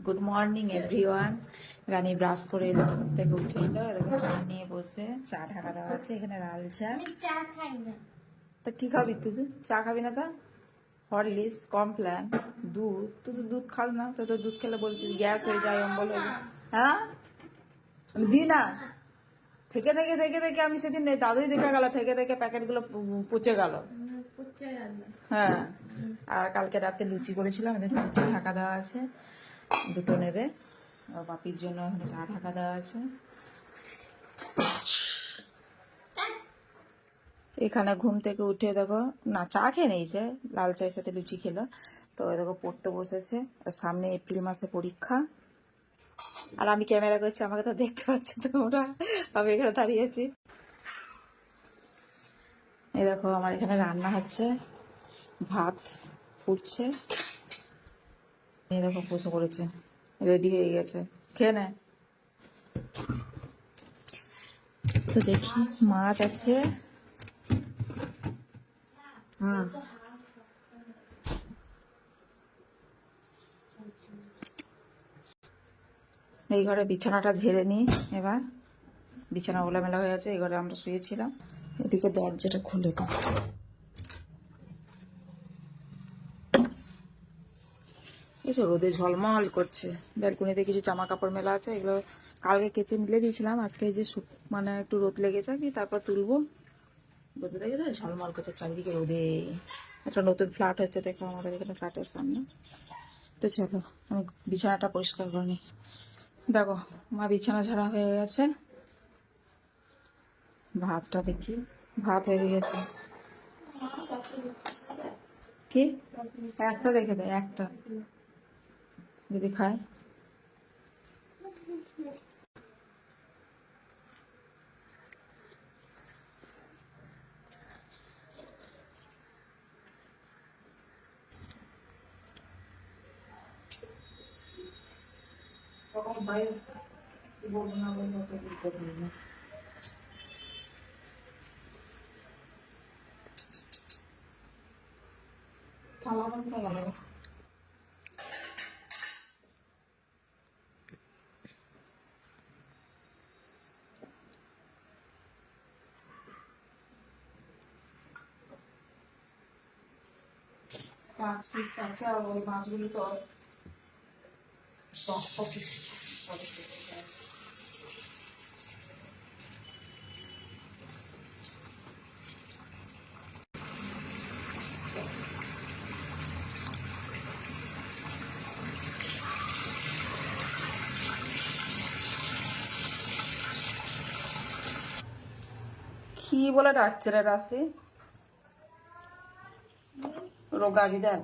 Good morning everyone. Rani brush করে এলো, ঘুম থেকে উঠে এলো, এরকম চা নিয়ে বসবে। চা ঢাকা দেওয়া আছে, এখানে লাল চা। আমি চা খাই না। তা কি খাবি তুই? চা খাবি না? তা হরলিক্স, কমপ্ল্যান, দুধ। তুই তো দুধ খাস না, তো দুধ খেলে বলছিস গ্যাস হয়ে যায়, অম্বল হয়ে যায়। হ্যাঁ, আমি দিই না। থেকে থেকে থেকে থেকে আমি সেদিন দাদুই দেখা গেল, থেকে থেকে প্যাকেটগুলো পচে গেল। পুচ্ছে রান্না। হ্যাঁ, আর কালকে রাতে লুচি করেছিলাম, এদের লুচি ঢাকা দেওয়া আছে, দুটো নেবে। আর বাপির জন্য এখানে চা ঢাকা দেওয়া আছে। এখানে ঘুম থেকে উঠে দেখো, না চা খেয়ে নিয়েছে, লাল চায়ের সাথে লুচি খেলো। তো দেখো পড়তে বসেছে, আর সামনে এপ্রিল মাসে পরীক্ষা। আর আমি ক্যামেরা করছি, আমাকে তো দেখতে পাচ্ছি তোমরা, আমি এখানে দাঁড়িয়েছি। এই দেখো আমার এখানে রান্না হচ্ছে, ভাত ফুটছে। এই দেখো বসে পড়েছে, রেডি হয়ে গেছে, খেয়ে নেয়। তো দেখি মাছ আছে। এই ঘরে বিছানাটা ঝেড়ে নিই এবার। বিছানা ওলামেলা হয়ে আছে, এই ঘরে আমরা শুয়েছিলাম। এদিকে দরজাটা খুলে দাও। এসে রোদে ঝলমল করছে। ব্যালকনিতে কিছু জামা কাপড় মেলা আছে, এগুলো কালকে কেচে মিলে দিয়েছিলাম। আজকে এই যে মানে একটু রোদ লেগেছে, আমি তারপর তুলবো। রোদে লেগেছে, ঝলমল করছে চারিদিকে রোদে। একটা নতুন ফ্ল্যাট হচ্ছে দেখো আমাদের এখানে, ফ্ল্যাটের সামনে। তো চলো আমি বিছানাটা পরিষ্কার করে নিই। দেখো মা বিছানা ঝাড়া হয়ে গেছে। ভাতটা দেখি, ভাত হয়ে গেছে। কি একটা রেখে দেয়, একটা যদি খায়। তখন ভাই বলবো না, বলবো তো বুঝতে পারবো না। থালা বানতে গেল। 5 পিস আছে, আর ওই মাছগুলো তো 10 পিস। কি বলে ডাকছে রে রাশি? রোগা বিড়াল।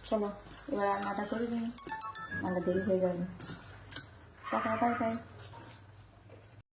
চলো এবার রান্নাটা করে নিই, নাহলে দেরি হয়ে যাবে। Tata, bye bye.